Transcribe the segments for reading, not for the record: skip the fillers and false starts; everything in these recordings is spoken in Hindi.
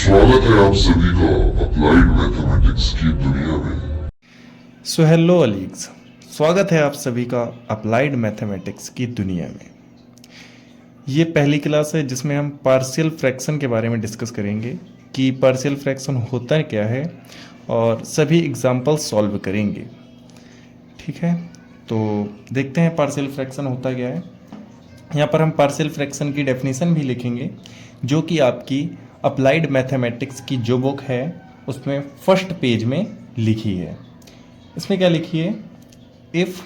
स्वागत है आप सभी का अप्लाइड मैथमेटिक्स की दुनिया में। हेलो अलीग्स, स्वागत है आप सभी का अप्लाइड मैथमेटिक्स की दुनिया में। ये पहली क्लास है जिसमें हम पार्शियल फ्रैक्शन के बारे में डिस्कस करेंगे कि पार्शियल फ्रैक्शन होता क्या है और सभी एग्जांपल सॉल्व करेंगे। ठीक है, तो देखते हैं पार्शियल फ्रैक्शन होता क्या है। यहाँ पर हम पार्शियल फ्रैक्शन की डेफिनेशन भी लिखेंगे जो कि आपकी अप्लाइड मैथमेटिक्स की जो बुक है उसमें फर्स्ट पेज में लिखी है। इसमें क्या लिखी है? If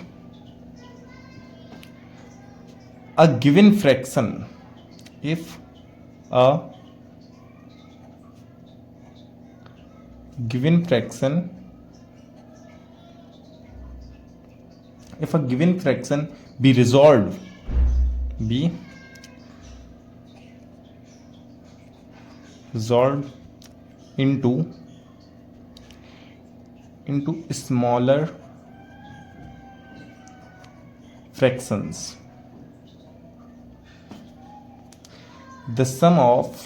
a given fraction, if a given fraction, if a given fraction be resolved into smaller fractions, the sum of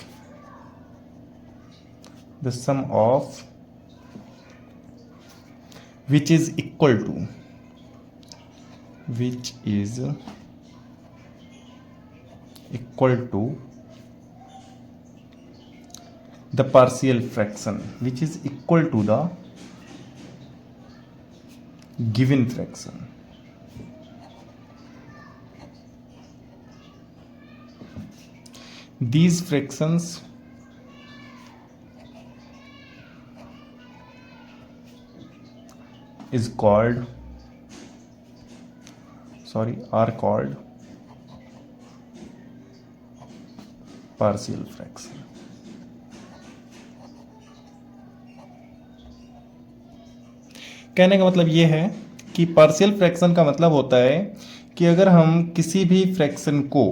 which is equal to the partial fraction, which is equal to the given fraction. These fractions are called partial fraction. कहने का मतलब ये है कि पार्शियल फ्रैक्शन का मतलब होता है कि अगर हम किसी भी फ्रैक्शन को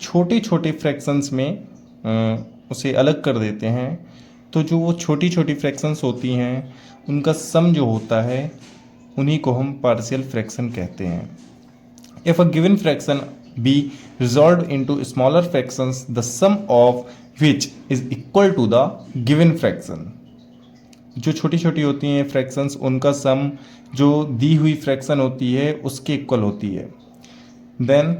छोटे छोटे फ्रैक्शंस में उसे अलग कर देते हैं तो जो वो छोटी छोटी फ्रैक्शंस होती हैं उनका सम जो होता है उन्हीं को हम पार्शियल फ्रैक्शन कहते हैं। If a given fraction be resolved into smaller fractions, the sum of which is equal to the given fraction. जो छोटी छोटी होती हैं फ्रैक्शंस उनका सम जो दी हुई फ्रैक्शन होती है उसके इक्वल होती है। Then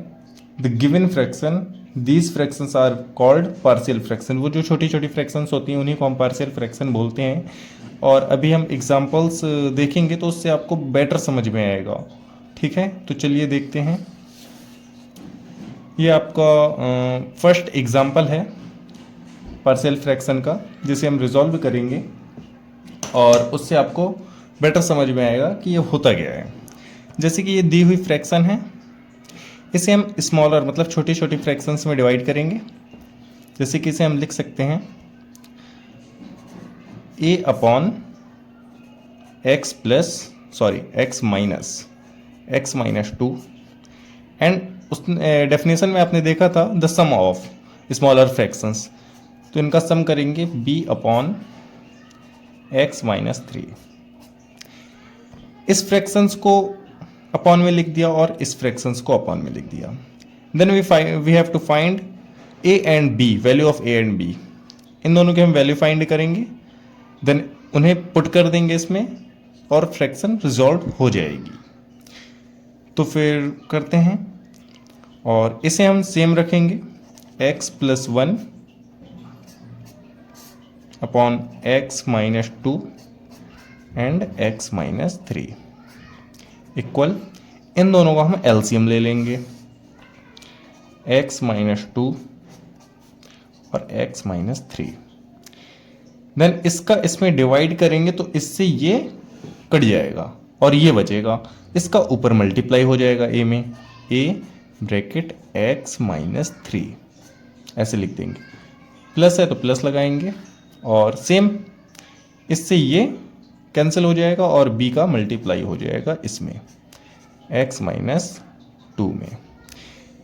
the given fraction, these fractions are called partial fraction. वो जो छोटी छोटी फ्रैक्शंस होती हैं उन्हीं को हम पार्शियल फ्रैक्शन बोलते हैं। और अभी हम एग्जांपल्स देखेंगे तो उससे आपको बेटर समझ में आएगा। ठीक है, तो चलिए देखते हैं। ये आपका फर्स्ट एग्जांपल है पार्शियल फ्रैक्शन का जिसे हम रिजॉल्व करेंगे और उससे आपको बेटर समझ में आएगा कि ये होता क्या है। जैसे कि ये दी हुई फ्रैक्शन है, इसे हम स्मॉलर मतलब छोटी छोटी फ्रैक्शंस में डिवाइड करेंगे। जैसे कि इसे हम लिख सकते हैं a upon x minus 2 and उस डेफिनेशन में आपने देखा था the sum of smaller fractions, तो इनका सम करेंगे b अपॉन x माइनस 3। इस फ्रैक्शंस को अपॉन में लिख दिया और इस फ्रैक्शंस को अपॉन में लिख दिया। Then we have to find a and b, value of a and b। इन दोनों की हम वैल्यू फाइंड करेंगे, देन उन्हें पुट कर देंगे इसमें और फ्रैक्शन रिजॉल्व हो जाएगी। तो फिर करते हैं और इसे हम सेम रखेंगे x plus 1 upon x minus 2 and x minus 3 equal, इन दोनों का हम एलसीएम ले लेंगे x माइनस 2 और x माइनस 3। देन इसका इसमें डिवाइड करेंगे तो इससे ये कट जाएगा और ये बचेगा, इसका ऊपर मल्टीप्लाई हो जाएगा a में, a ब्रैकेट x माइनस 3 ऐसे लिख देंगे। प्लस है तो प्लस लगाएंगे और सेम इससे ये कैंसिल हो जाएगा और b का मल्टीप्लाई हो जाएगा इसमें x माइनस 2 में।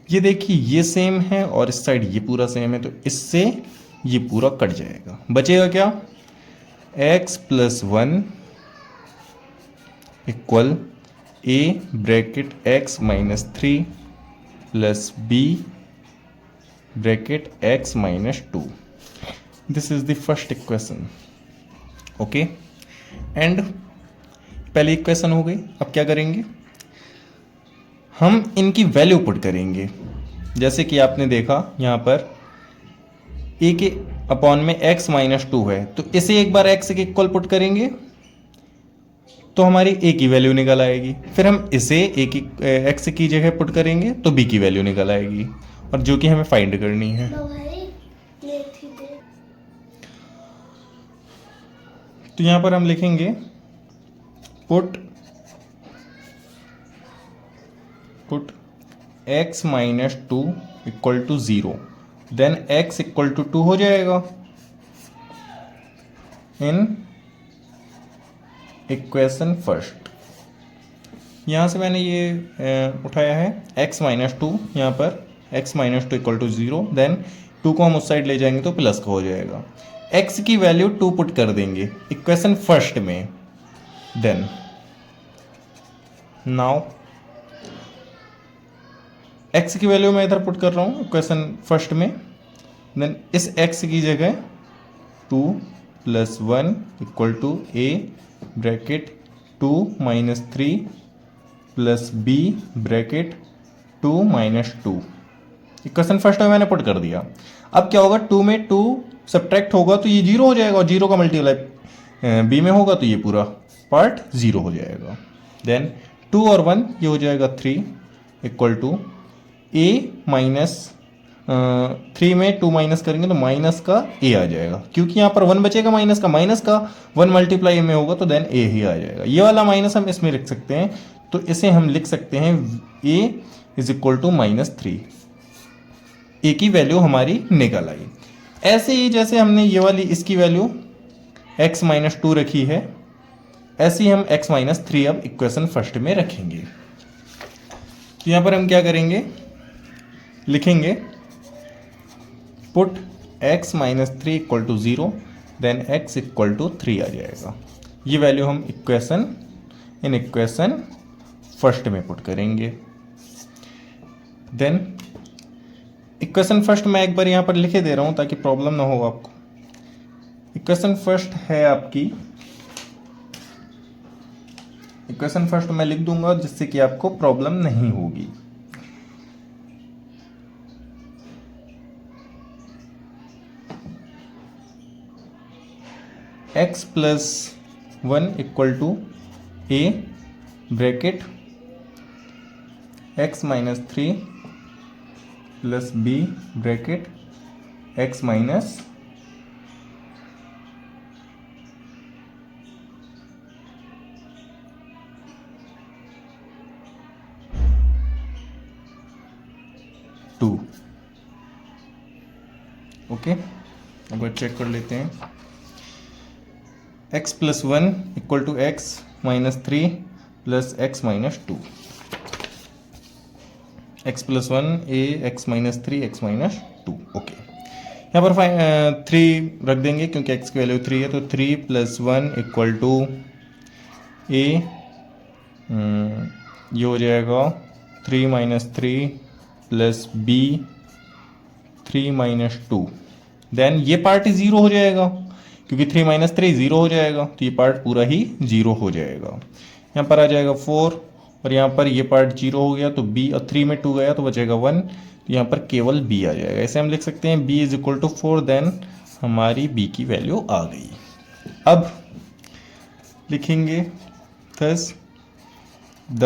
ये देखिए ये सेम है और इस साइड ये पूरा सेम है तो इससे ये पूरा कट जाएगा। बचेगा क्या? x plus 1 equal a bracket x minus 3 plus b bracket x minus 2। This is the first equation. Okay, and पहली इक्वेशन हो गई। अब क्या करेंगे, हम इनकी वैल्यू पुट करेंगे। जैसे कि आपने देखा यहाँ पर ए के अपॉन में x माइनस टू है, तो इसे एक बार x के इक्वल पुट करेंगे तो हमारी a की वैल्यू निकल आएगी। फिर हम इसे a की x की जगह पुट करेंगे तो b की वैल्यू निकल आएगी, और जो कि हमें फाइंड करनी है। तो यहां पर हम लिखेंगे put x minus two equal to 0, then x equal to 2 हो जाएगा इन इक्वेशन फर्स्ट। यहाँ से मैंने ये उठाया है x माइनस टू, यहाँ पर x minus two equal to 0, then 2 को हम उस साइड ले जाएंगे तो प्लस का हो जाएगा। x की वैल्यू 2 पुट कर देंगे इक्वेशन फर्स्ट में, देन नाउ x की वैल्यू मैं इधर पुट कर रहा हूँ इक्वेशन फर्स्ट में, देन इस x की जगह 2 + 1 equal to a bracket 2 minus 3 plus b bracket 2 minus 2। Equation first में मैंने पुट कर दिया। अब क्या होगा, 2 में 2 सब्ट्रैक्ट होगा तो ये 0 हो जाएगा, और 0 का मल्टीप्लाई b में होगा तो ये पूरा पार्ट 0 हो जाएगा। देन 2 और 1 ये हो जाएगा 3 इक्वल टू a माइनस 3 में 2 माइनस करेंगे तो माइनस का a आ जाएगा, क्योंकि यहाँ पर 1 बचेगा माइनस का 1 मल्टीप्लाई में होगा तो देन a ही आ जाएगा। ये वाला माइनस हम इसमें लिख सकते हैं, तो इसे हम लिख सकते हैं a is equal to -3। a की वैल्यू हमारी निकल आई। ऐसे ही जैसे हमने ये वाली इसकी वैल्यू x माइनस 2 रखी है, ऐसे ही हम x माइनस 3 अब इक्वेशन फर्स्ट में रखेंगे। तो यहाँ पर हम क्या करेंगे, लिखेंगे put x minus 3 equal to 0, then x equal to 3 आ जाएगा। ये वैल्यू हम इक्वेशन फर्स्ट में पुट करेंगे। देन इक्वेशन फर्स्ट मैं एक बार यहाँ पर लिखे दे रहा हूँ ताकि प्रॉब्लम ना हो आपको। इक्वेशन फर्स्ट है आपकी, इक्वेशन फर्स्ट मैं लिख दूंगा जिससे कि आपको प्रॉब्लम नहीं होगी। x plus 1 equal to a bracket x minus 3 plus b bracket x minus 2। Okay, एक बार चेक कर लेते हैं। x plus 1 equal to x minus 3 plus x minus 2। x plus 1 a x minus 3 x minus 2। Okay, यहाँ पर 3 रख देंगे क्योंकि x की वैल्यू 3 है, तो 3 प्लस 1 इक्वल टू a, ये हो जाएगा 3 minus 3 plus b 3 minus 2। Then ये पार्ट 0 हो जाएगा क्योंकि 3 माइनस 3 0 हो जाएगा, तो ये पार्ट पूरा ही 0 हो जाएगा। यहाँ पर आ जाएगा 4, और यहाँ पर ये पार्ट 0 हो गया तो b, और 3 में 2 गया तो बचेगा 1, तो यहाँ पर केवल b आ जाएगा। ऐसे हम लिख सकते हैं b is equal to 4, then हमारी b की वैल्यू आ गई। अब लिखेंगे thus the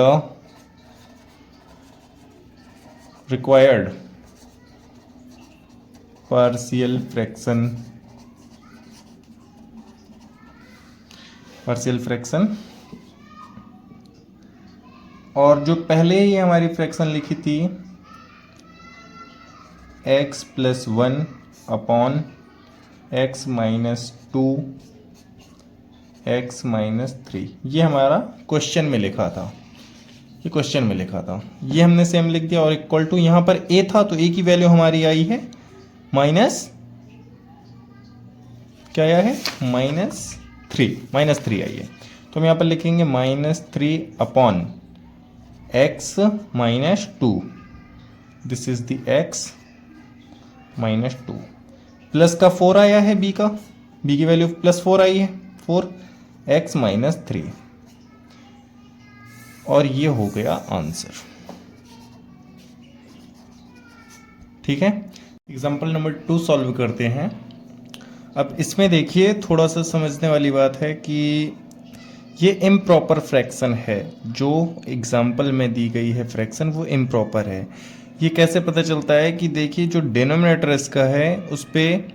required partial fraction, और जो पहले ही हमारी फ्रैक्शन लिखी थी x plus 1 upon x minus 2 x minus 3, ये हमारा क्वेश्चन में लिखा था, ये क्वेश्चन में लिखा था, ये हमने सेम लिख दिया। और इक्वल टू यहाँ पर a था तो a की वैल्यू हमारी आई है माइनस, क्या आया है, -3 आई है। तो हम यहाँ पर लिखेंगे -3 upon x minus 2, this is the x minus 2, plus का 4 आया है बी का, बी की वैल्यू +4 आई है, 4x - 3, और ये हो गया आंसर। ठीक है, एग्जाम्पल नंबर 2 सॉल्व करते हैं। अब इसमें देखिए थोड़ा सा समझने वाली बात है कि ये इम्प्रॉपर फ्रैक्शन है, जो एग्जाम्पल में दी गई है फ्रैक्शन वो इम्प्रॉपर है। ये कैसे पता चलता है कि देखिए जो डिनोमिनेटर इसका है उस पर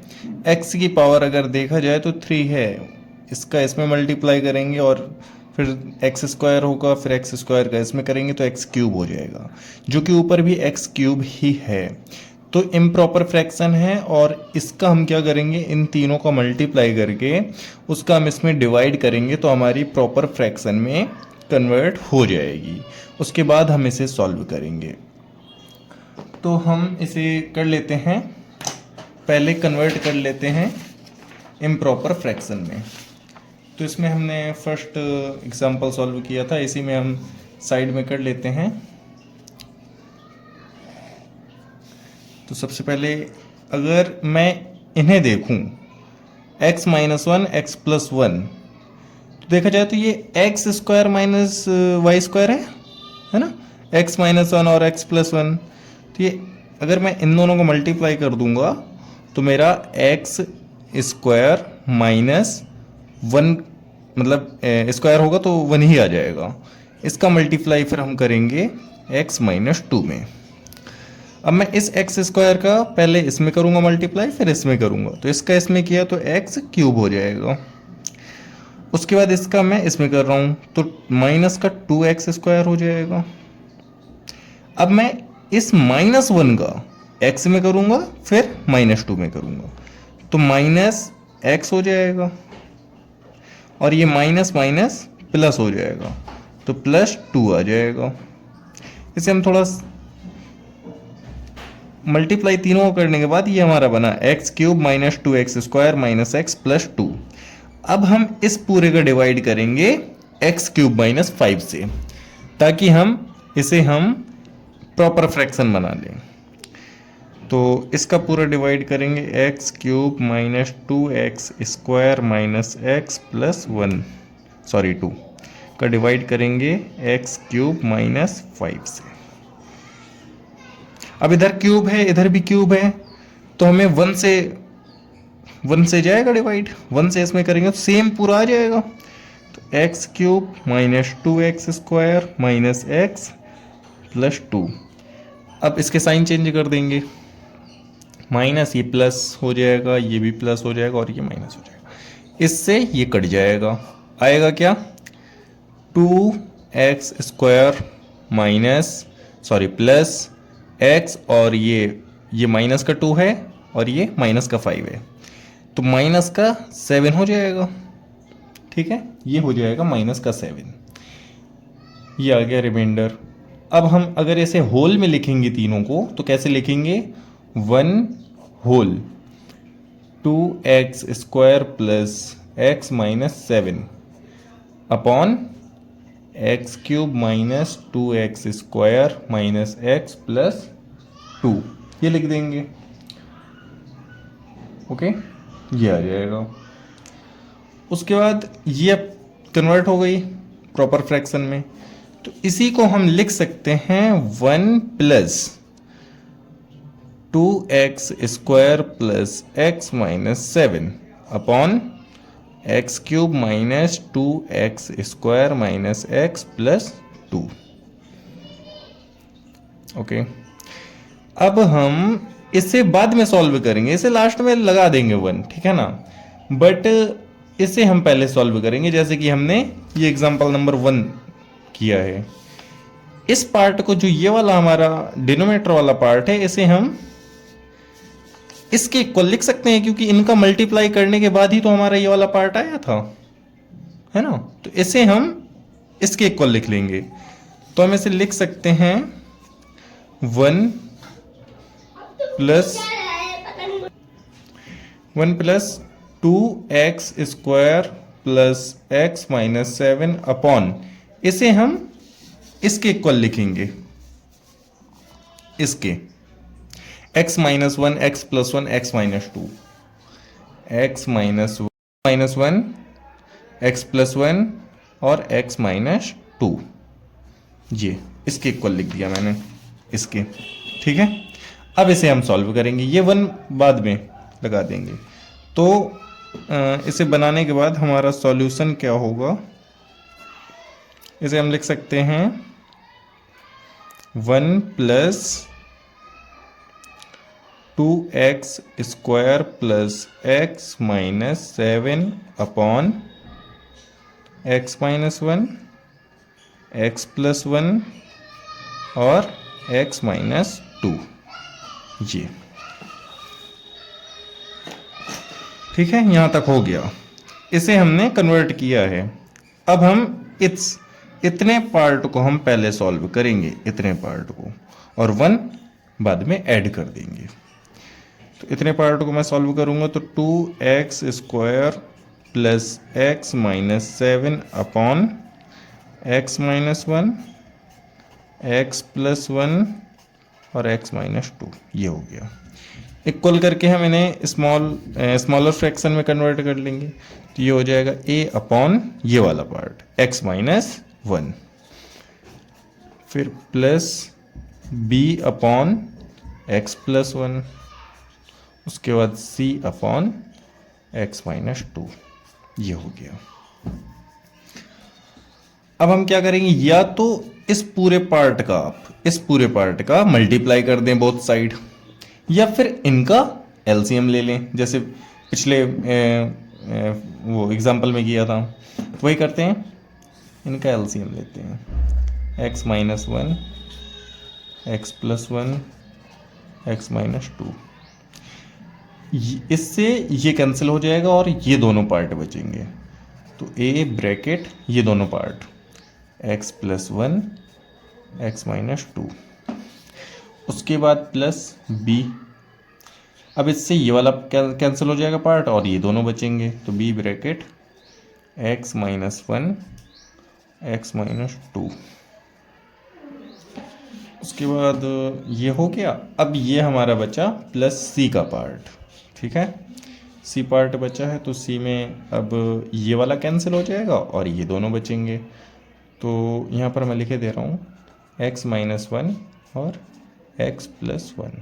x की पावर अगर देखा जाए तो 3 है, इसका इसमें मल्टीप्लाई करेंगे और फिर x² होगा, फिर x² का इसमें करेंगे तो x³ हो जाएगा, जो कि ऊपर भी x³ ही है। तो इम्प्रॉपर फ्रैक्शन है, और इसका हम क्या करेंगे, इन तीनों का मल्टीप्लाई करके उसका हम इसमें डिवाइड करेंगे तो हमारी प्रॉपर फ्रैक्शन में कन्वर्ट हो जाएगी। उसके बाद हम इसे सॉल्व करेंगे। तो हम इसे कर लेते हैं, पहले कन्वर्ट कर लेते हैं इम्प्रॉपर फ्रैक्शन में। तो इसमें हमने फर्स्ट एग्जांपल सॉल्व किया था, इसी में हम साइड में कर लेते हैं। तो सबसे पहले अगर मैं इन्हें देखूं x - 1 x + 1, तो देखा जाए तो ये x² - y² है ना, x - 1 और x + 1। तो ये अगर मैं इन दोनों को मल्टीप्लाई कर दूंगा तो मेरा x² - 1 मतलब स्क्वायर होगा तो 1 ही आ जाएगा। इसका मल्टीप्लाई फिर हम करेंगे x - 2 में। अब मैं इस x² का पहले इसमें करूंगा मल्टीप्लाई, फिर इसमें करूंगा, तो इसका इसमें किया तो x³ हो जाएगा। उसके बाद इसका मैं इसमें कर रहा हूं तो माइनस का 2x² हो जाएगा। अब मैं इस -1 का x में करूंगा, फिर -2 में करूंगा, तो -x हो जाएगा, और ये माइनस माइनस प्लस हो जाएगा तो +2 आ जाएगा। इसे हम थोड़ा मल्टीप्लाई तीनों को करने के बाद ये हमारा बना x³ - 2x² - x + 2। अब हम इस पूरे का डिवाइड करेंगे x³ - 5 से, ताकि इसे हम प्रॉपर फ्रैक्शन बना लें। तो इसका पूरा डिवाइड करेंगे x³ - 2x² - x + 1 सॉरी 2 का डिवाइड करेंगे x³ - 5 से। अब इधर क्यूब है, इधर भी क्यूब है, तो हमें 1 से जाएगा डिवाइड, 1 से इसमें करेंगे तो सेम पूरा आ जाएगा। तो x³ - 2x² - x + 2। अब इसके साइन चेंज कर देंगे, माइनस ये प्लस हो जाएगा, ये भी प्लस हो जाएगा और ये माइनस हो जाएगा, इससे ये कट जाएगा। आएगा क्या, 2x² प्लस x, और ये माइनस का 2 है और ये माइनस का 5 है, तो माइनस का 7 हो जाएगा। ठीक है, ये हो जाएगा माइनस का 7, ये आ गया रिमाइंडर। अब हम अगर ऐसे होल में लिखेंगे तीनों को तो कैसे लिखेंगे, 1 whole 2x² plus x - 7 upon x³ - 2x² - x + 2, ये लिख देंगे। ओके, ये आ जाएगा। उसके बाद ये कन्वर्ट हो गई प्रॉपर फ्रैक्शन में, तो इसी को हम लिख सकते हैं 1 + 2x² plus x - 7 upon x³ - 2x² - x + 2। Okay, अब हम इसे बाद में सॉल्व करेंगे, इसे लास्ट में लगा देंगे 1, ठीक है ना, बट इसे हम पहले सॉल्व करेंगे जैसे कि हमने ये एग्जांपल नंबर 1 किया है। इस पार्ट को, जो ये वाला हमारा डिनोमिनेटर वाला पार्ट है, इसे हम इसके इक्वल लिख सकते हैं, क्योंकि इनका मल्टीप्लाई करने के बाद ही तो हमारा ये वाला पार्ट आया था, है ना। तो इसे हम इसके इक्वल लिख लेंगे, तो हम इसे लिख सकते हैं 1 + 2x² प्लस x - 7 अपॉन, इसे हम इसके इक्वल लिखेंगे, इसके x - 1 x + 1 x - 2, x minus one, x plus one और एक्स माइनस टू, ये इसके इक्वल लिख दिया मैंने इसके। ठीक है, अब इसे हम सॉल्व करेंगे, ये वन बाद में लगा देंगे। तो इसे बनाने के बाद हमारा सॉल्यूशन क्या होगा, इसे हम लिख सकते हैं 1 plus 2x square plus x minus 7 upon x minus 1, x plus 1 और x माइनस 2, ये। ठीक है, यहां तक हो गया, इसे हमने कन्वर्ट किया है। अब हम इतने पार्ट को हम पहले सॉल्व करेंगे, इतने पार्ट को, और 1 बाद में ऐड कर देंगे। तो इतने पार्ट को मैं सॉल्व करूंगा तो 2x square plus x minus 7 upon x minus 1, x plus 1 और x माइनस 2, ये हो गया। इक्वल करके हम इन्हें स्मॉलर फ्रैक्शन में कन्वर्ट कर लेंगे, तो ये हो जाएगा a अपॉन ये वाला पार्ट x माइनस 1, फिर plus b upon x plus 1, उसके बाद c अपॉन x माइनस 2, ये हो गया। अब हम क्या करेंगे, या तो इस पूरे पार्ट का मल्टीप्लाई कर दें बोथ साइड, या फिर इनका एलसीएम ले लें, जैसे पिछले वो एग्जाम्पल में किया था, वही करते हैं, इनका एलसीएम लेते हैं, x minus 1, x plus 1, x minus 2, इससे ये कैंसिल हो जाएगा और ये दोनों पार्ट बचेंगे। तो a ब्रैकेट ये दोनों part x plus 1, x minus 2, उसके बाद प्लस b, अब इससे ये वाला कैंसिल हो जाएगा पार्ट और ये दोनों बचेंगे, तो b bracket x minus 1, x minus 2, उसके बाद ये हो गया। अब ये हमारा बचा प्लस c का पार्ट। ठीक है, c पार्ट बचा है, तो c में अब ये वाला कैंसिल हो जाएगा और ये दोनों बचेंगे। तो यहाँ पर मैं लिखे दे रहा हूँ x माइनस 1 और x प्लस 1,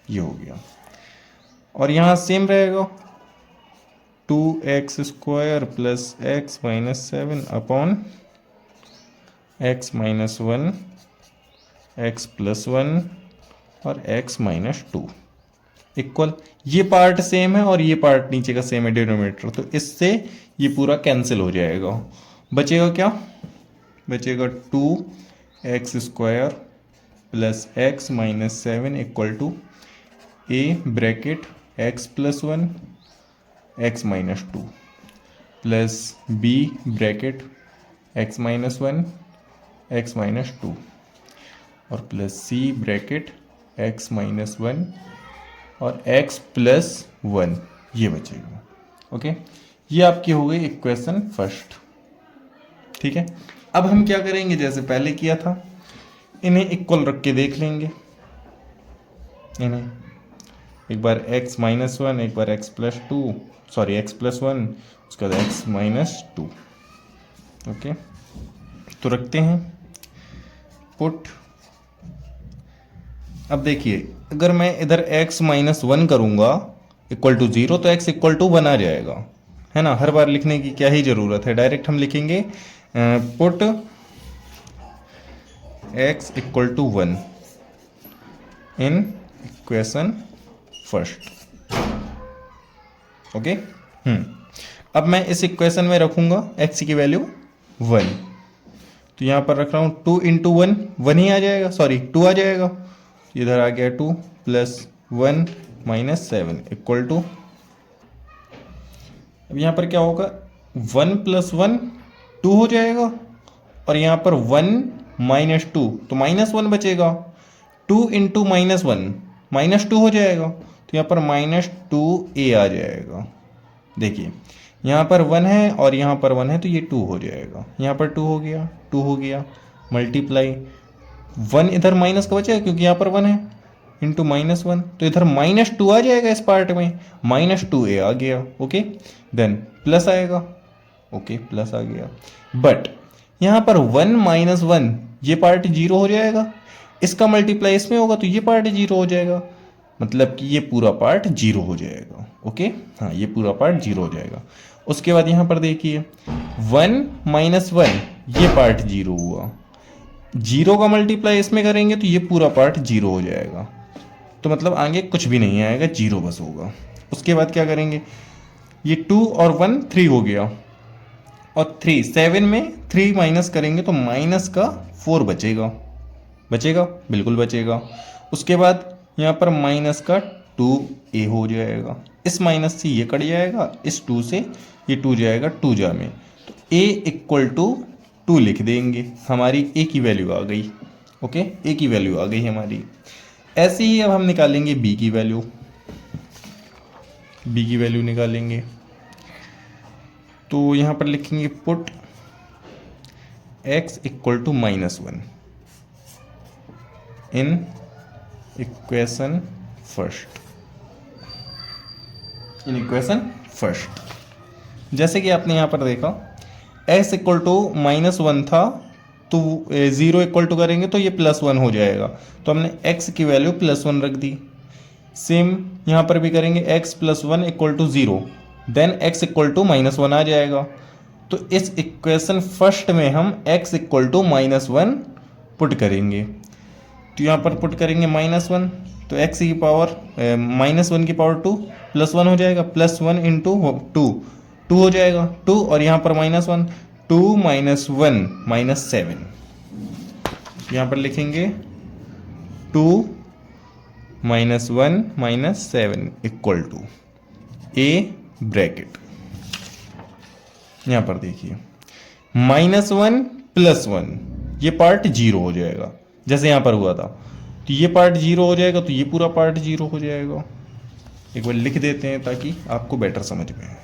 ये हो गया। और यहाँ सेम रहेगा 2x square plus x minus 7 upon x minus 1, x plus 1 और x माइनस 2 इक्वल, ये पार्ट सेम है और ये पार्ट नीचे का सेम है डिनोमिनेटर, तो इससे ये पूरा कैंसिल हो जाएगा। बचेगा क्या, बचेगा 2x square plus x minus 7 equal to a bracket x plus 1, x minus 2 plus b bracket x minus 1, x minus 2 और plus c bracket x minus 1 और x प्लस 1, ये बचेगा। ओके, ये आपकी हो गई इक्वेशन फर्स्ट। ठीक है, अब हम क्या करेंगे, जैसे पहले किया था, इन्हें इक्वल रख के देख लेंगे। इन्हें एक बार x माइनस 1, एक बार x plus 2, sorry x plus 1, उसके बाद x माइनस 2। ओके, तो रखते हैं पुट। अब देखिए, अगर मैं इधर x माइनस 1 करूंगा इक्वल टू 0, तो x इक्वल टू 1 आ जाएगा, है ना। हर बार लिखने की क्या ही जरूरत है, डायरेक्ट हम लिखेंगे put x equal to 1 in equation first. Okay, अब मैं इस इक्वेशन में रखूंगा x की वैल्यू 1, तो यहां पर रख रहा हूं 2 इंटू 1, 1 ही आ जाएगा, सॉरी 2 आ जाएगा, इधर आ गया 2 प्लस 1 माइनस 7 इक्वल टू, अब यहाँ पर क्या होगा, 1 प्लस 1 2 हो जाएगा, और यहाँ पर 1 माइनस 2, तो माइनस 1 बचेगा, 2 इंटू माइनस 1 माइनस 2 हो जाएगा, तो यहाँ पर माइनस 2a आ जाएगा। देखिए यहाँ पर 1 है और यहाँ पर 1 है, तो ये 2 हो जाएगा, यहाँ पर 2 हो गया, 2 हो गया, मल्टीप्लाई 1 इधर माइनस का बचेगा क्योंकि यहाँ पर 1 है, इंटू -1, तो इधर -2 आ जाएगा इस पार्ट में, -2a आ गया, ओके। देन प्लस आएगा, ओके प्लस आ गया, बट यहाँ पर 1 -1 ये पार्ट 0 हो जाएगा, इसका मल्टीप्लाई इसमें होगा तो ये पार्ट 0 हो जाएगा, मतलब कि ये पूरा पार्ट 0 हो जाएगा, ओके। हाँ, ये पूरा पार्ट 0 हो जाएगा। उसके बाद यहाँ पर देखिए 1 -1 ये पार्ट 0 हुआ, 0 का मल्टीप्लाई इसमें करेंगे तो ये पूरा पार्ट 0 हो जाएगा, तो मतलब आगे कुछ भी नहीं आएगा, 0 बस होगा। उसके बाद क्या करेंगे, ये 2 और 1 3 हो गया, और 3 7 में 3 माइनस करेंगे तो माइनस का 4 बचेगा, बचेगा बिल्कुल बचेगा। उसके बाद यहाँ पर माइनस का 2a हो जाएगा, इस माइनस से ये कट जाएगा, इस 2 से ये 2 जाएगा 2 जा में, तो a इक्वल टू 2 लिख देंगे, हमारी a की वैल्यू आ गई, ओके, a की वैल्यू आ गई हमारी। ऐसे ही अब हम निकालेंगे b की वैल्यू, b की वैल्यू निकालेंगे, तो यहाँ पर लिखेंगे put x equal to -1 in equation first, in equation first. जैसे कि आपने यहाँ पर देखा x इक्वल टू -1 था, तो 0 इक्वल टू करेंगे तो ये +1 हो जाएगा, तो हमने x की वैल्यू +1 रख दी। सेम यहाँ पर भी करेंगे, x + 1 equal to 0, then x equal to -1 आ जाएगा, तो इस इक्वेशन फर्स्ट में हम x इक्वल टू -1 पुट करेंगे, तो यहाँ पर पुट करेंगे -1, तो x की पावर -1 की पावर 2 +1 हो जाएगा, +1 इंटू 2 हो जाएगा 2, और यहाँ पर -1 2 -1 -7, यहाँ पर लिखेंगे 2 -1 -7 इक्वल टू a ब्रैकेट। यहाँ पर देखिए -1 +1 ये पार्ट 0 हो जाएगा, जैसे यहाँ पर हुआ था, तो ये पार्ट 0 हो जाएगा, तो ये पूरा पार्ट 0 हो जाएगा। एक बार लिख देते हैं ताकि आपको बेटर समझ में आए,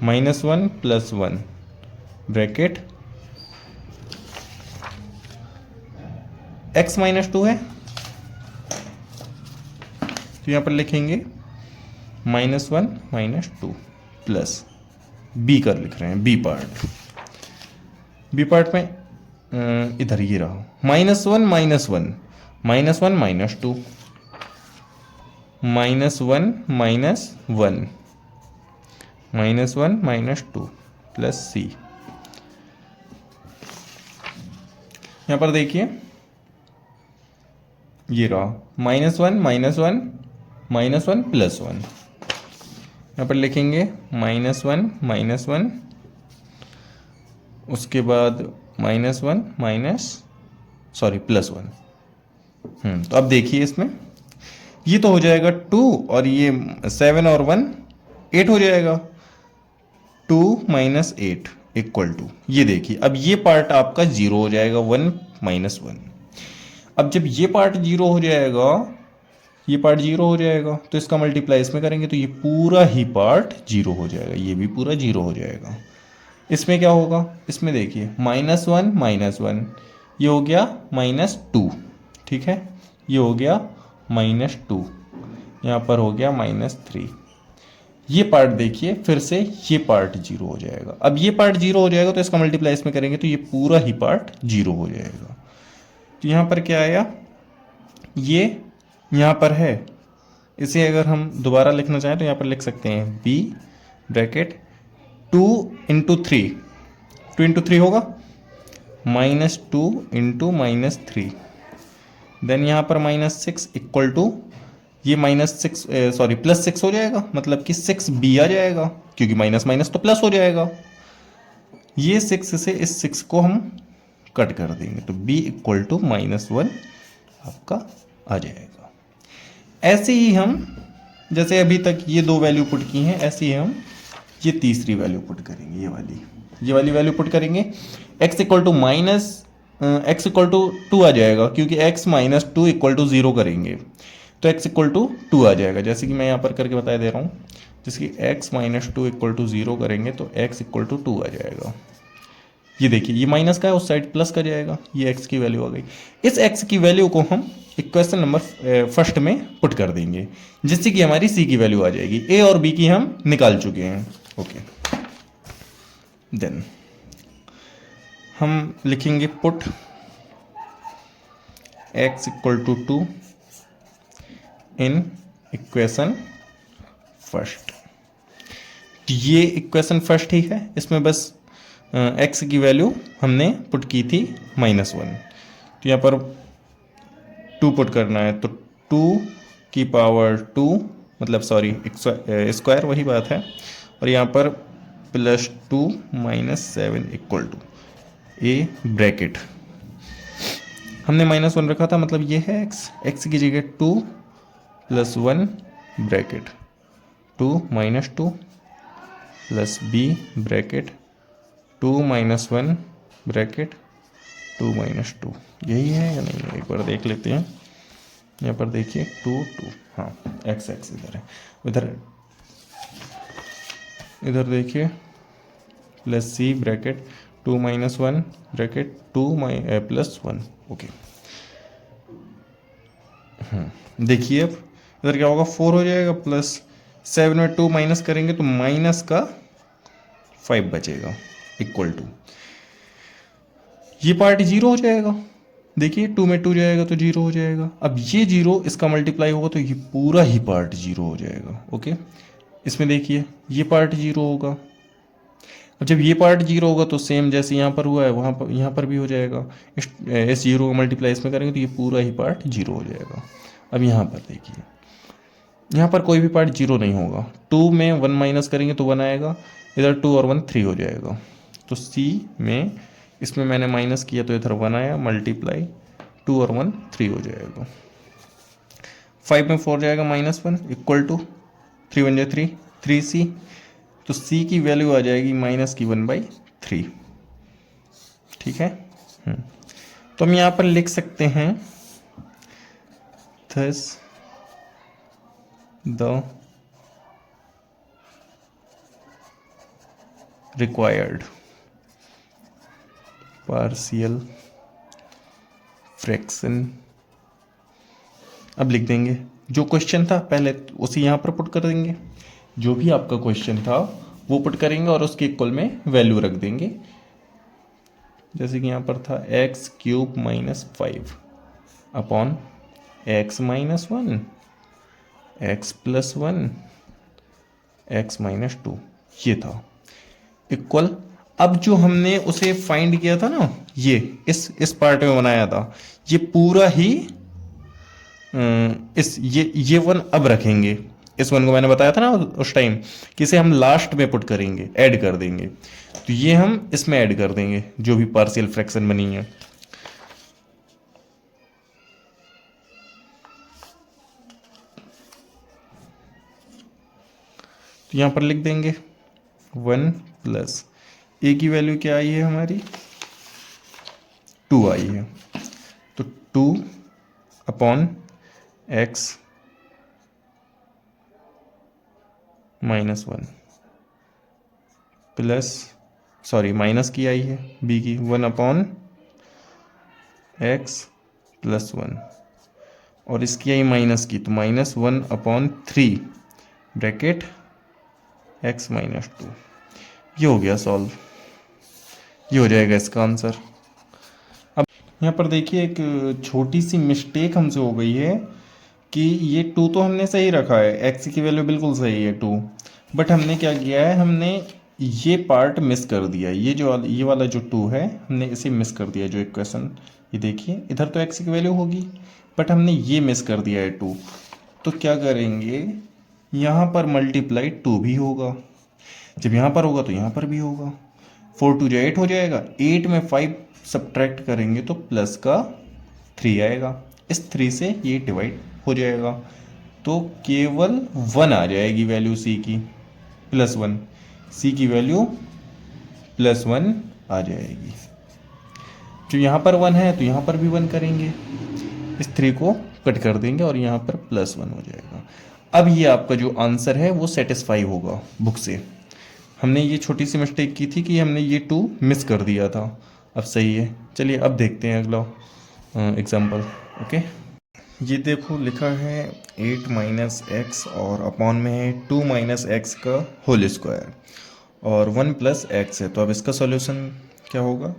-1 +1 ब्रैकेट x -2 है, तो यहाँ पर लिखेंगे -1 -2 प्लस b कर लिख रहे हैं, b पार्ट में इधर ये रहा -1 -1 -1 -2 -1 -2 प्लस c। यहाँ पर देखिए ये रहा -1 -1 +1, यहाँ पर लिखेंगे -1 उसके बाद +1, तो अब देखिए इसमें ये तो हो जाएगा 2, और ये 7 और 1 8 हो जाएगा, 2 - 8 इक्वल टू, ये देखिए अब ये पार्ट आपका 0 हो जाएगा, 1 -1। अब जब ये पार्ट 0 हो जाएगा, ये पार्ट 0 हो जाएगा, तो इसका मल्टीप्लाई इसमें करेंगे तो ये पूरा ही पार्ट 0 हो जाएगा, ये भी पूरा 0 हो जाएगा। इसमें क्या होगा, इसमें देखिए -1 -1 ये हो गया -2, ठीक है, ये हो गया -2, यहाँ पर हो गया -3। ये पार्ट देखिए फिर से ये पार्ट 0 हो जाएगा, अब ये पार्ट 0 हो जाएगा तो इसका मल्टीप्लाई इसमें करेंगे तो ये पूरा ही पार्ट 0 हो जाएगा। तो यहाँ पर क्या आया, ये यहाँ पर है, इसे अगर हम दोबारा लिखना चाहें तो यहाँ पर लिख सकते हैं b ब्रैकेट 2 × 3, 2 × 3 होगा -2 × -3, देन यहाँ पर -6 इक्वल टू ये +6 हो जाएगा, मतलब कि 6b आ जाएगा, क्योंकि माइनस तो प्लस हो जाएगा। ये 6 से इस 6 को हम कट कर देंगे तो b इक्वल टू -1 आपका आ जाएगा। ऐसे ही हम जैसे अभी तक ये 2 वैल्यू पुट की हैं, ऐसे ही हम ये तीसरी वैल्यू पुट करेंगे, ये वाली वैल्यू पुट करेंगे। x इक्वल टू 2 आ जाएगा, क्योंकि x -2 इक्वल टू 0 करेंगे तो x इक्वल टू 2 आ जाएगा, जैसे कि मैं यहाँ पर करके बता दे रहा हूँ। जैसे कि x -2 इक्वल टू 0 करेंगे तो x इक्वल टू 2 आ जाएगा। ये देखिए ये माइनस का है, उस साइड प्लस का जाएगा, ये एक्स की वैल्यू आ गई। इस एक्स की वैल्यू को हम इक्वेशन नंबर फर्स्ट में पुट कर देंगे, जिससे कि हमारी सी की वैल्यू आ जाएगी। ए और बी की हम निकाल चुके हैं। ओके, देन हम लिखेंगे put x equal to 2 in equation first. ये इक्वेशन फर्स्ट ही है, इसमें बस x की वैल्यू हमने पुट की थी -1, तो यहाँ पर 2 पुट करना है, तो 2 की पावर 2 मतलब सॉरी स्क्वायर वही बात है, और यहाँ पर +2 - 7 इक्वल टू ए ब्रैकेट, हमने -1 रखा था मतलब ये है x की जगह 2 + 1 bracket 2 - 2 plus b bracket 2 - 1 bracket 2 - 2, यही है या नहीं, एक बार देख लेते हैं। यहाँ पर देखिए 2 2, हाँ x इधर है, इधर देखिए plus c bracket 2 - 1 bracket 2 + 1। Okay, देखिए अब इधर क्या होगा, 4 हो जाएगा, प्लस 7 में 2 माइनस करेंगे तो -5 बचेगा इक्वल टू, ये पार्ट 0 हो जाएगा। देखिए 2 में 2 जाएगा तो 0 हो जाएगा। अब ये 0 इसका मल्टीप्लाई होगा तो ये पूरा ही पार्ट 0 हो जाएगा। ओके, इसमें देखिए ये पार्ट 0 होगा। अब जब ये पार्ट 0 होगा तो सेम जैसे यहाँ पर हुआ है वहाँ पर यहाँ पर भी हो जाएगा। इस 0 को मल्टीप्लाई इसमें करेंगे तो ये पूरा ही पार्ट 0 हो जाएगा। अब यहाँ पर देखिए, यहाँ पर कोई भी पार्ट 0 नहीं होगा। 2 में 1 माइनस करेंगे तो 1 आएगा, इधर 2 और 1 3 हो जाएगा। तो C में इसमें मैंने माइनस किया तो इधर 1 आया, मल्टीप्लाई 2 और 1 3 हो जाएगा। 5 में 4 जाएगा -1 इक्वल टू 3 1 3 3C, तो C की वैल्यू आ जाएगी -1/3। ठीक है, तो हम यहाँ पर लिख सकते हैं thus the required partial fraction। अब लिख देंगे जो क्वेश्चन था पहले उसी यहाँ पर पुट कर देंगे, जो भी आपका क्वेश्चन था वो पुट करेंगे और उसके इक्वल में वैल्यू रख देंगे। जैसे कि यहाँ पर था x³ - 5 upon x - 1 x + 1 x - 2, ये था इक्वल। अब जो हमने उसे फाइंड किया था ना, ये इस पार्ट में बनाया था, ये पूरा ही ये 1 अब रखेंगे। इस 1 को मैंने बताया था ना उस टाइम कि इसे हम लास्ट में पुट करेंगे, ऐड कर देंगे, तो ये हम इसमें ऐड कर देंगे जो भी पार्शियल फ्रैक्शन बनी है। तो यहां पर लिख देंगे 1 प्लस ए की वैल्यू क्या आई है हमारी 2 आई है, तो 2 upon x -1 plus sorry minus की आई है b की 1 अपॉन x + 1 और इसकी आई माइनस की तो -1/3 ब्रैकेट x - 2। ये हो गया सॉल्व, ये हो जाएगा इसका आंसर। अब यहाँ पर देखिए एक छोटी सी मिस्टेक हमसे हो गई है कि ये 2 तो हमने सही रखा है, x की वैल्यू बिल्कुल सही है 2, बट हमने क्या किया है, हमने ये पार्ट मिस कर दिया। ये वाला जो 2 है हमने इसे मिस कर दिया, जो इक्वेशन ये देखिए इधर तो x की वैल्यू होगी बट हमने ये मिस कर दिया है 2। तो क्या करेंगे, यहाँ पर मल्टीप्लाई 2 भी होगा, जब यहाँ पर होगा तो यहाँ पर भी होगा। 4 2 8 हो जाएगा, 8 में 5 सब्ट्रैक्ट करेंगे तो प्लस का 3 आएगा, इस 3 से ये डिवाइड हो जाएगा तो केवल 1 आ जाएगी वैल्यू c की +1, c की वैल्यू +1 आ जाएगी। जो यहाँ पर 1 है तो यहाँ पर भी 1 करेंगे, इस 3 को कट कर देंगे और यहाँ पर +1 हो जाएगा। अब ये आपका जो आंसर है वो सेटिस्फाई होगा बुक से, हमने ये छोटी सी मिस्टेक की थी कि हमने ये 2 मिस कर दिया था। अब सही है। चलिए अब देखते हैं अगला एग्जाम्पल। ओके, ये देखो लिखा है 8 माइनस एक्स और अपॉन में है 2 माइनस एक्स का होल स्क्वायर और 1 प्लस एक्स है। तो अब इसका सॉल्यूशन क्या होगा?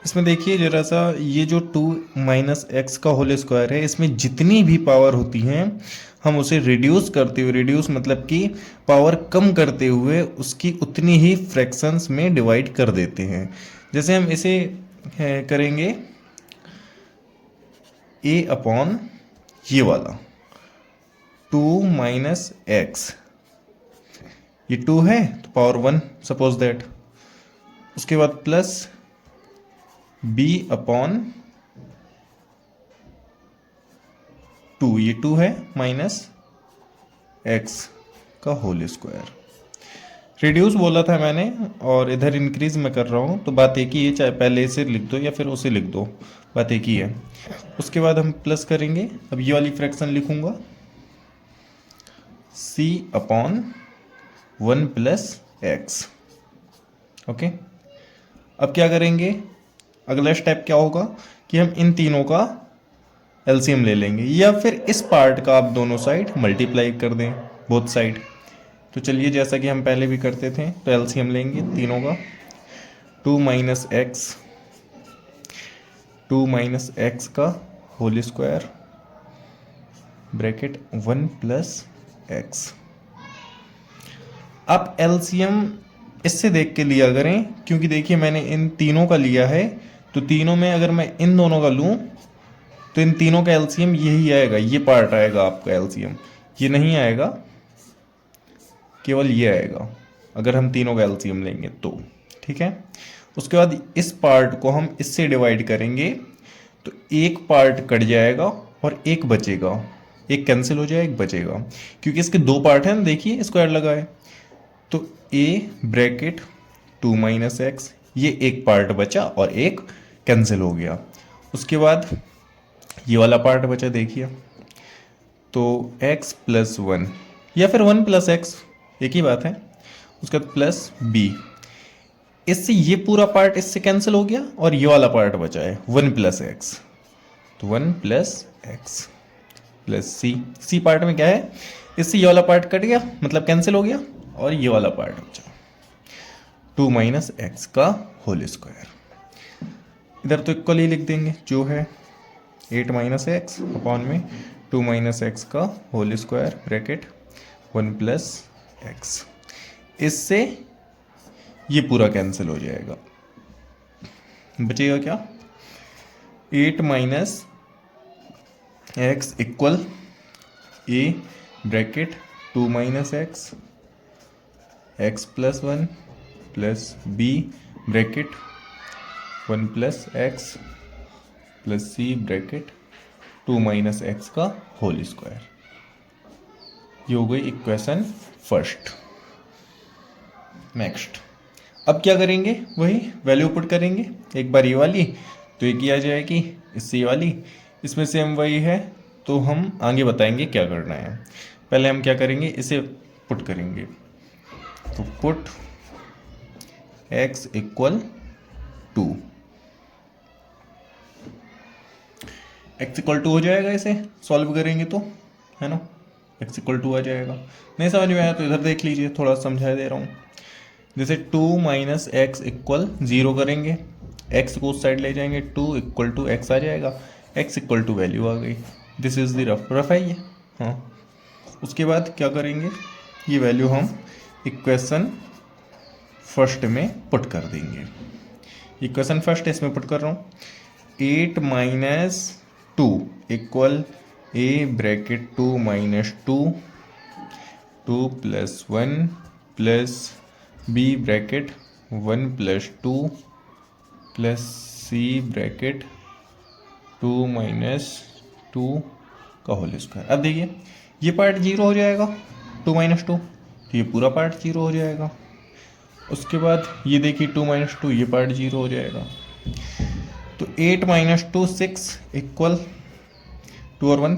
इसमें देखिए ज़रा सा, ये जो 2 माइनस एक्स का होल स्क्वायर है, इसमें जितनी भी पावर होती हैं हम उसे रिड्यूस करते हुए, रिड्यूस मतलब कि पावर कम करते हुए उसकी उतनी ही फ्रैक्शंस में डिवाइड कर देते हैं। जैसे हम इसे करेंगे a अपॉन ये वाला 2 माइनस एक्स, ये 2 है तो पावर 1 सपोज दैट, उसके बाद प्लस b अपॉन 2, ये 2 है, माइनस x का होल स्क्वायर। रिड्यूस बोला था मैंने और इधर इंक्रीज में कर रहा हूँ, तो बात एक ही है, चाहे पहले इसे लिख दो या फिर उसे लिख दो, बात एक ही है। उसके बाद हम प्लस करेंगे, अब ये वाली फ्रैक्शन लिखूंगा c upon 1 plus x. Okay, अब क्या करेंगे? अगला स्टेप क्या होगा कि हम इन तीनों का एलसीएम ले लेंगे या फिर इस पार्ट का आप दोनों साइड मल्टीप्लाई कर दें, बोथ साइड। तो चलिए जैसा कि हम पहले भी करते थे, तो एलसीएम लेंगे तीनों का। 2 माइनस एक्स का whole square bracket 1 plus x. आप एलसीएम इससे देख के लिया करें, क्योंकि देखिए मैंने इन तीनों का लिया है, तो तीनों में अगर मैं इन दोनों का लूँ तो इन तीनों का एलसीएम यही आएगा, ये पार्ट आएगा आपका एलसीएम, ये नहीं आएगा, केवल ये आएगा अगर हम तीनों का एलसीएम लेंगे तो। ठीक है, उसके बाद इस पार्ट को हम इससे डिवाइड करेंगे, तो एक पार्ट कट जाएगा और एक बचेगा, एक कैंसिल हो जाएगा, एक बचेगा, क्योंकि इसके 2 पार्ट हैं, देखिए स्क्वायर लगा है। तो a ब्रैकेट 2 माइनस एक्स, ये एक पार्ट बचा और एक कैंसिल हो गया। उसके बाद ये वाला पार्ट बचा, देखिए, तो x प्लस 1 या फिर 1 प्लस एक्स, एक ही बात है। उसके बाद प्लस b, इससे ये पूरा पार्ट इससे कैंसिल हो गया और ये वाला पार्ट बचा है 1 प्लस एक्स, तो 1 plus x plus c part में क्या है, इससे ये वाला पार्ट कट गया मतलब कैंसिल हो गया और ये वाला पार्ट बचा 2 माइनस एक्स का होल स्क्वायर। इधर तो इक्वल ही लिख देंगे जो है 8 माइनस एक्स अपॉन में 2 माइनस एक्स का whole square bracket 1 plus x. इससे ये पूरा कैंसिल हो जाएगा, बचेगा क्या? 8 minus x equal a bracket 2 minus x, x plus 1 plus b bracket 1 plus x plus c bracket 2 minus x का होल स्क्वायर। ये हो गई इक्वेशन फर्स्ट। नेक्स्ट, अब क्या करेंगे? वही वैल्यू पुट करेंगे, एक बार ये वाली तो एक ही आ जाएगी, इससे ये वाली, इसमें से हम वही है, तो हम आगे बताएंगे क्या करना है। पहले हम क्या करेंगे, इसे पुट करेंगे, तो put x equal 2, x equal 2 हो जाएगा, इसे सॉल्व करेंगे तो, है ना, x इक्वल 2 आ जाएगा। नहीं समझ में आया तो इधर देख लीजिए, थोड़ा समझा दे रहा हूँ। जैसे 2 माइनस एक्स इक्वल 0 करेंगे, x को उस साइड ले जाएंगे, 2 इक्वल टू एक्स आ जाएगा, x इक्वल टू वैल्यू आ गई। दिस इज़ द रफ है ये। हाँ, उसके बाद क्या करेंगे, ये वैल्यू हम इक्वेशन फर्स्ट में पुट कर देंगे। इक्वेशन फर्स्ट इसमें पुट कर रहा हूँ, 8 minus 2 equal a bracket 2 minus 2 plus 1 plus b bracket 1 plus 2 plus c bracket 2 minus 2 का होल स्क्वायर। अब देखिए ये पार्ट 0 हो जाएगा, 2 माइनस 2, तो ये पूरा पार्ट 0 हो जाएगा। उसके बाद ये देखिए 2 माइनस 2, ये पार्ट 0 हो जाएगा। तो 8 माइनस 2 6 इक्वल 2 और 1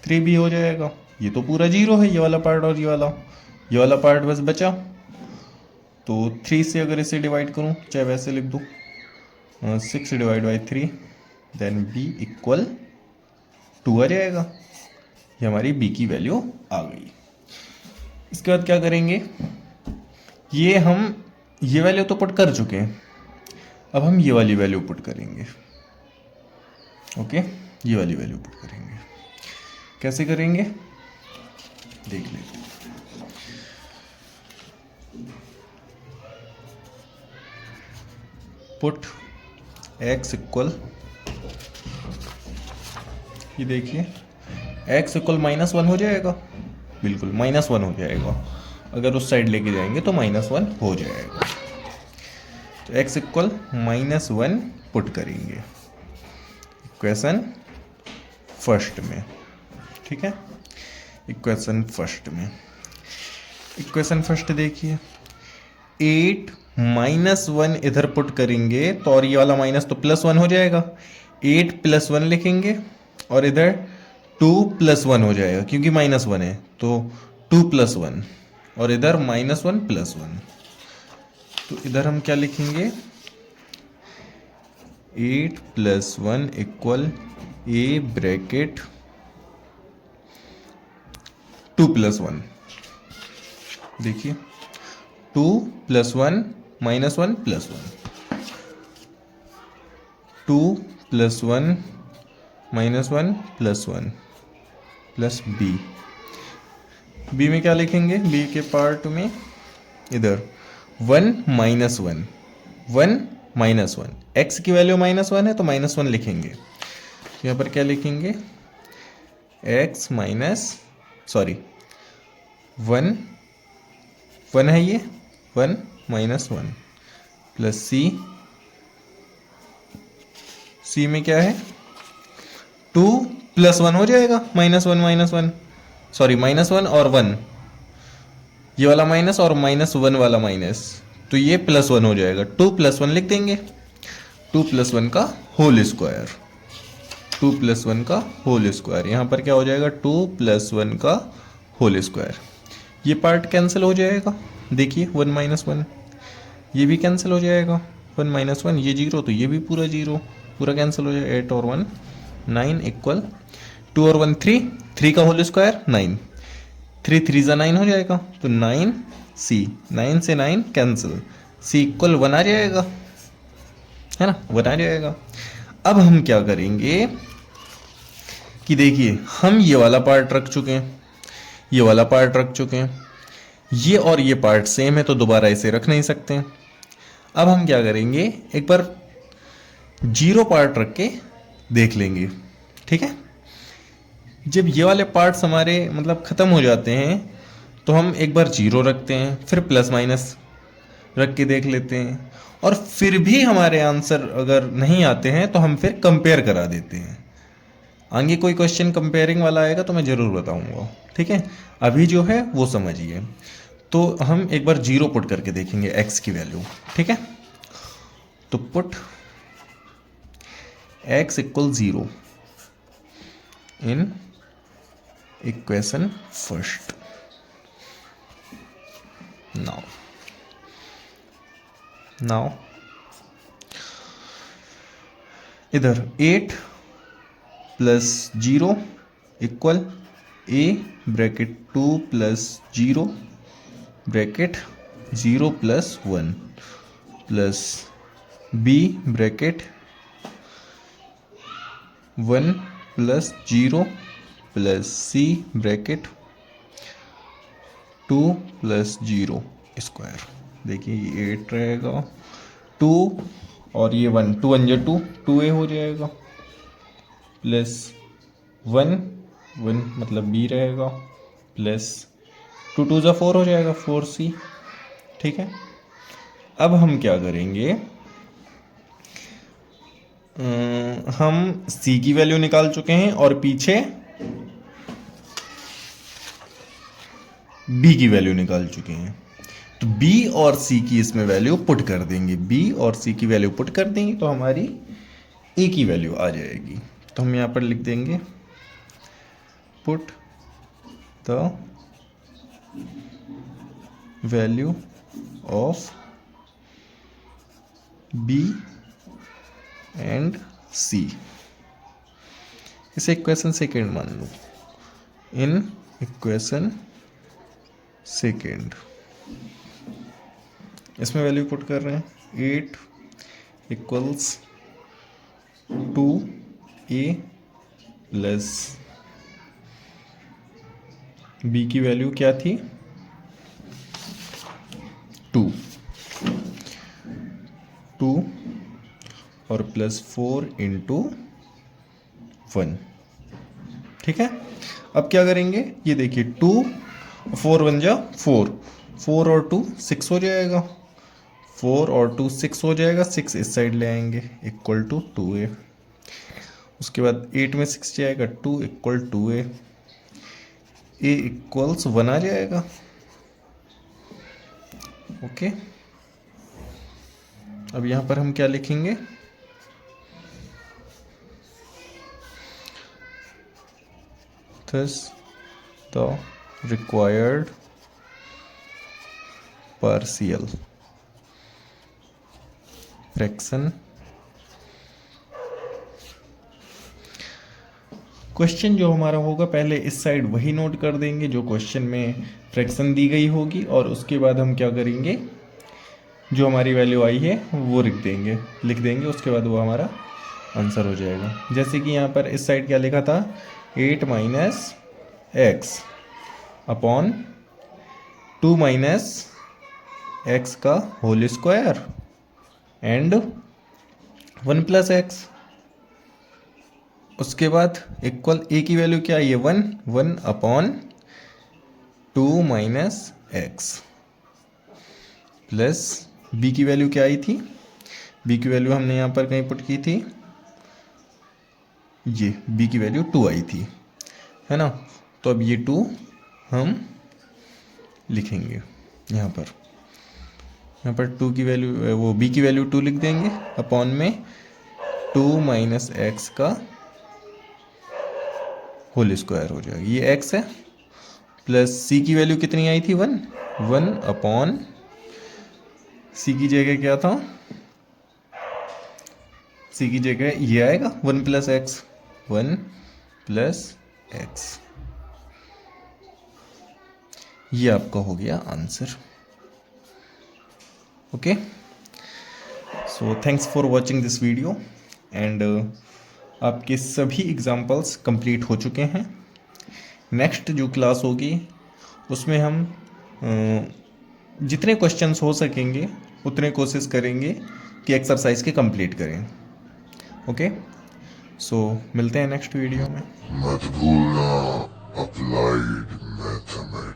3 भी हो जाएगा। ये तो पूरा 0 है, ये वाला पार्ट और ये वाला पार्ट बस बचा। तो 3 से अगर इसे डिवाइड करूँ, चाहे वैसे लिख दूँ 6 divide by 3, then b equal 2 आ जाएगा। ये हमारी b की वैल्यू आ गई। इसके बाद क्या करेंगे, ये वैल्यू तो पुट कर चुके हैं, अब हम ये वाली वैल्यू पुट करेंगे। ओके, ये वाली वैल्यू पुट करेंगे। कैसे करेंगे देख लेते हैं। पुट x इक्वल, ये देखिए x इक्वल -1 हो जाएगा, बिल्कुल -1 हो जाएगा। अगर उस साइड लेके जाएंगे तो -1 हो जाएगा। तो x इक्वल -1 पुट करेंगे इक्वेशन फर्स्ट में। ठीक है, इक्वेशन फर्स्ट में, इक्वेशन फर्स्ट देखिए 8 -1 इधर पुट करेंगे तो, और ये वाला माइनस तो +1 हो जाएगा। 8 + 1 लिखेंगे और इधर 2 + 1 हो जाएगा, क्योंकि -1 है तो 2 + 1, और इधर -1 + 1। तो इधर हम क्या लिखेंगे, 8 + 1 इक्वल a ब्रैकेट 2 + 1। देखिए 2 + 1 -1 + 1, 2 + 1 -1 + 1 प्लस b में क्या लिखेंगे, b के पार्ट में इधर 1 -1 1 -1, x की वैल्यू -1 है तो -1 लिखेंगे। यहाँ पर क्या लिखेंगे, x सॉरी 1 1 है, ये 1 -1 प्लस c में क्या है 2 + 1 हो जाएगा, -1 सॉरी -1 और 1, ये वाला माइनस और -1 वाला माइनस, तो ये +1 हो जाएगा। 2 + 1 लिख देंगे, 2 + 1 का होल स्क्वायर, 2 + 1 का होल स्क्वायर। यहाँ पर क्या हो जाएगा, 2 + 1 का होल स्क्वायर। ये पार्ट कैंसिल हो जाएगा, देखिए 1 - 1, ये भी कैंसिल हो जाएगा, 1 - 1, ये 0 तो ये भी पूरा 0, पूरा कैंसिल हो जाएगा। 8 और 1 9 इक्वल 2 और 1 3, 3 का होल स्क्वायर 9, 3 3 × 9 हो जाएगा, तो 9c, 9 से 9 कैंसिल, c इक्वल 1 आ जाएगा, है ना, 1 आ जाएगा। अब हम क्या करेंगे कि देखिए हम ये वाला पार्ट रख चुके हैं, ये वाला पार्ट रख चुके हैं, ये और ये पार्ट सेम है तो दोबारा इसे रख नहीं सकते। अब हम क्या करेंगे, एक बार 0 पार्ट रख के देख लेंगे। ठीक है, जब ये वाले पार्ट्स हमारे मतलब ख़त्म हो जाते हैं तो हम एक बार 0 रखते हैं, फिर प्लस माइनस रख के देख लेते हैं, और फिर भी हमारे आंसर अगर नहीं आते हैं तो हम फिर कंपेयर करा देते हैं। आगे कोई क्वेश्चन कंपेयरिंग वाला आएगा तो मैं ज़रूर बताऊंगा। ठीक है, अभी जो है वो समझिए। तो हम एक बार 0 पुट करके देखेंगे x की वैल्यू। ठीक है, तो पुट x इक्वल 0 इन इक्वेशन फर्स्ट। नाउ इधर 8 + 0 equal a bracket 2 + 0 bracket 0 + 1 plus b bracket 1 + 0 plus c bracket 2 + 0 square. देखिए ये 8 रहेगा, 2 और ये 1, 2 × 2 2a हो जाएगा, प्लस 1 1 मतलब b रहेगा, प्लस 2 2 × 4 हो जाएगा, 4c। ठीक है, अब हम क्या करेंगे, हम c की वैल्यू निकाल चुके हैं और पीछे b की वैल्यू निकाल चुके हैं, तो b और c की इसमें वैल्यू पुट कर देंगे। b और c की वैल्यू पुट कर देंगे तो हमारी a की वैल्यू आ जाएगी। तो हम यहाँ पर लिख देंगे put the value of B and C, इसे इक्वेशन सेकेंड मान लो, इन इक्वेशन सेकेंड। इसमें वैल्यू पुट कर रहे हैं 8 इक्वल्स 2a प्लस b की वैल्यू क्या थी 2 और प्लस 4 इंटू 1। ठीक है, अब क्या करेंगे, ये देखिए 2 4 1 जा 4, 4 और 2 6 हो जाएगा, 4 और 2 6 हो जाएगा, 6 इस साइड ले आएंगे इक्वल टू 2a। उसके बाद 8 में 6 जाएगा, 2 इक्वल 2a, a इक्वल्स 1 आ जाएगा। ओके, अब यहां पर हम क्या लिखेंगे, thus the required partial fraction। Question जो हमारा होगा पहले इस साइड वही नोट कर देंगे जो क्वेश्चन में फ्रैक्शन दी गई होगी, और उसके बाद हम क्या करेंगे, जो हमारी वैल्यू आई है वो लिख देंगे, उसके बाद वो हमारा आंसर हो जाएगा। जैसे कि यहाँ पर इस साइड क्या लिखा था, 8 minus X upon 2 minus x का whole square and 1 plus X. उसके बाद इक्वल ए की वैल्यू क्या है, 1 upon 2 minus X plus B की वैल्यू क्या आई थी, बी की वैल्यू हमने यहाँ पर कहीं पुट की थी, ये बी की वैल्यू 2 आई थी, है ना। तो अब ये 2 हम लिखेंगे यहाँ पर 2 की वैल्यू, वो बी की वैल्यू 2 लिख देंगे अपॉन में 2 माइनस एक्स का होल स्क्वायर हो जाएगा, ये एक्स है, प्लस सी की वैल्यू कितनी आई थी 1 अपॉन सी की जगह क्या था, सी की जगह ये आएगा 1 प्लस एक्स, ये आपका हो गया answer. Okay, so thanks for watching this video and आपके सभी एग्जाम्पल्स कंप्लीट हो चुके हैं। नेक्स्ट जो क्लास होगी उसमें हम जितने क्वेश्चंस हो सकेंगे उतने कोशिश करेंगे कि एक्सरसाइज के कंप्लीट करें। ओके, सो मिलते हैं नेक्स्ट वीडियो में। मत भूलना अप्लाइड मैथमेटिक्स।